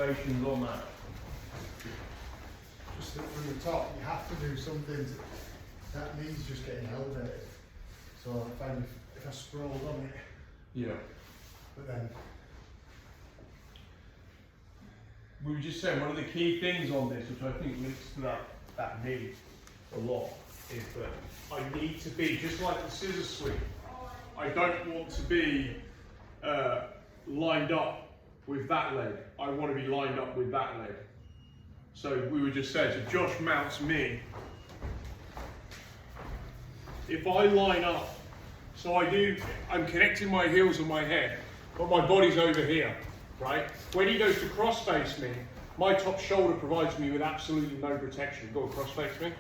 Variations on that. Just that from the top, you have to do something that needs just getting elevated. So I find if I scrolled on it, Yeah. but then We were just saying one of the key things on this, which I think links to that need a lot, is that I need to be, just like the scissor sweep, I don't want to be lined up with that leg. I want to be lined up with that leg. So we were just saying, so Josh mounts me. If I line up, so I'm connecting my heels and my head, but my body's over here, right? When he goes to cross-face me, my top shoulder provides me with absolutely no protection. Go cross-face me.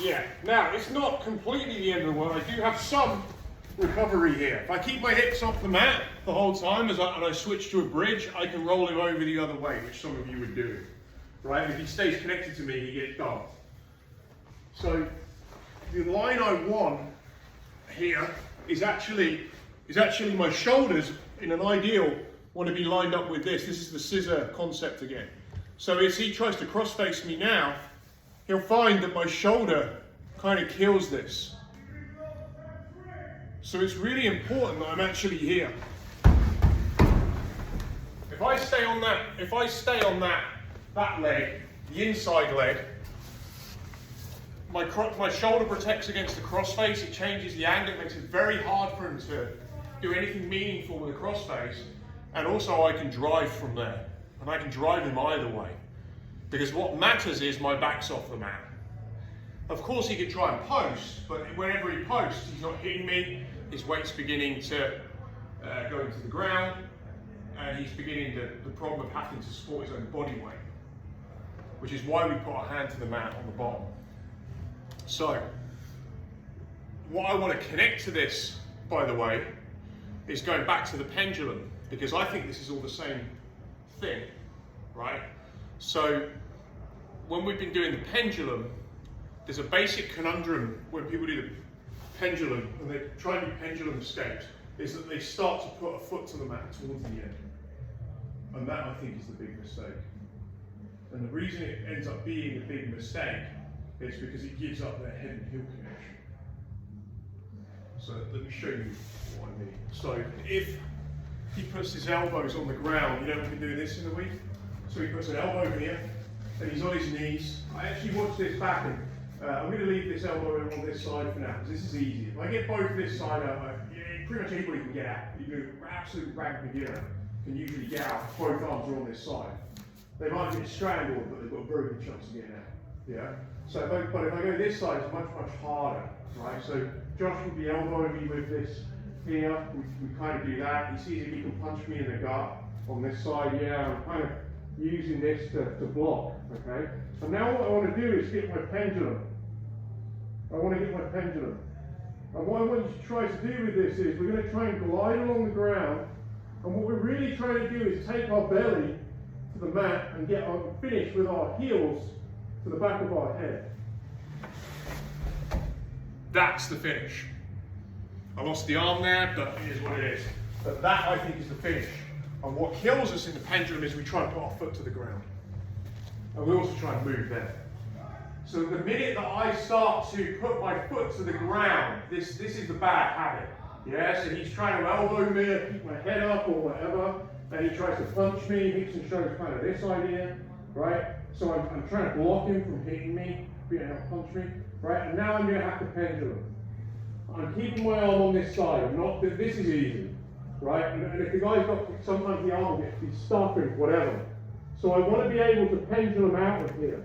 Yeah, now it's not completely the end of the world. I do have some recovery here. If I keep my hips off the mat the whole time and I switch to a bridge, I can roll him over the other way, which some of you would do, right? And if he stays connected to me, he gets dumped. So the line I want here is actually my shoulders in an ideal want to be lined up with this. This is the scissor concept again. So as he tries to cross-face me now, he'll find that my shoulder kind of kills this. So it's really important that I'm actually here. If I stay on that leg, the inside leg, my shoulder protects against the crossface. It changes the angle. It makes it very hard for him to do anything meaningful with a crossface. And also I can drive from there. And I can drive him either way. Because what matters is my back's off the mat. Of course he could try and post, but whenever he posts, he's not hitting me. His weight's beginning to go into the ground. And he's beginning the problem of having to support his own body weight. Which is why we put our hand to the mat on the bottom. So, what I want to connect to this, by the way, is going back to the pendulum, because I think this is all the same thing, right? So, when we've been doing the pendulum, there's a basic conundrum when people do the pendulum, and they try and do pendulum escapes, is that they start to put a foot to the mat towards the end. And that, I think, is the big mistake. And the reason it ends up being a big mistake is because it gives up their head and heel connection. So let me show you what I mean. So if he puts his elbows on the ground, you know we've been doing this in the week? So he puts an elbow here, and he's on his knees. I actually watched this back, and I'm going to leave this elbow on this side for now, because this is easy. If I get both this side out, pretty much anybody can get out. Even an absolute rank beginner can usually get out. Both arms are on this side. They might get strangled, but they've got a very good chance of getting out. Yeah. So, but if I go this side, it's much harder, right? So Josh would be elbowing me with this here. We kind of do that. He sees if he can punch me in the gut on this side. Yeah, I'm kind of using this to block. Okay. And now what I want to do is get my pendulum. I want to get my pendulum. And what I want you to try to do with this is we're going to try and glide along the ground. And what we're really trying to do is take our belly to the mat and get our finish with our heels to the back of our head. That's the finish. I lost the arm there, but it is what it is. But that, I think, is the finish. And what kills us in the pendulum is we try and put our foot to the ground. And we also try and move there. So the minute that I start to put my foot to the ground, this is the bad habit. Yeah, so he's trying to elbow me, or keep my head up or whatever, and he tries to punch me, he can show kind of this idea, right? So I'm trying to block him from hitting me, being able to punch me, right? And now I'm going to have to pendulum. I'm keeping my arm on this side. I'm not. This is easy, right? And if the guy's got, sometimes the arm gets stuck or whatever. So I want to be able to pendulum out of here.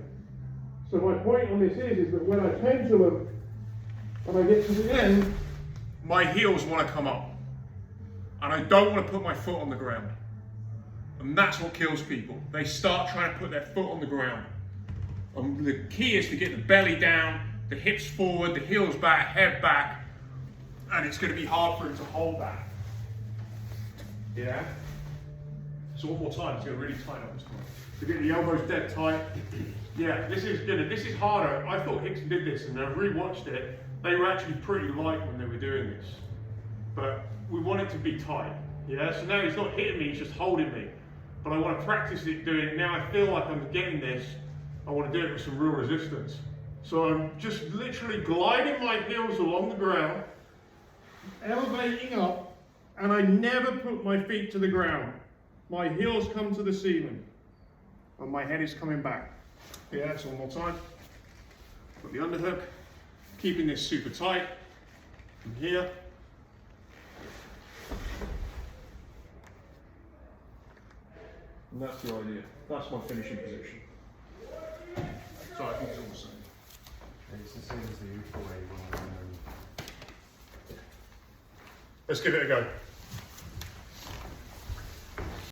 So my point on this is that when I pendulum and I get to the end, my heels want to come up, and I don't want to put my foot on the ground. And that's what kills people. They start trying to put their foot on the ground. And the key is to get the belly down, the hips forward, the heels back, head back, and it's going to be hard for him to hold that. Yeah? So one more time, it's going to really tighten up this time. To get the elbows dead tight. Yeah, this is harder. I thought Hickson did this, and I've rewatched it. They were actually pretty light when they were doing this. But we want it to be tight. Yeah, so now he's not hitting me, he's just holding me. but I want to practice it doing it. Now I feel like I'm getting this, I want to do it with some real resistance. So I'm just literally gliding my heels along the ground, elevating up, and I never put my feet to the ground. My heels come to the ceiling, and my head is coming back. Yeah, that's one more time. Put the underhook, keeping this super tight from here. And that's the idea. That's my finishing position. So I think it's all the same. It's the same as the youthful way. Let's give it a go.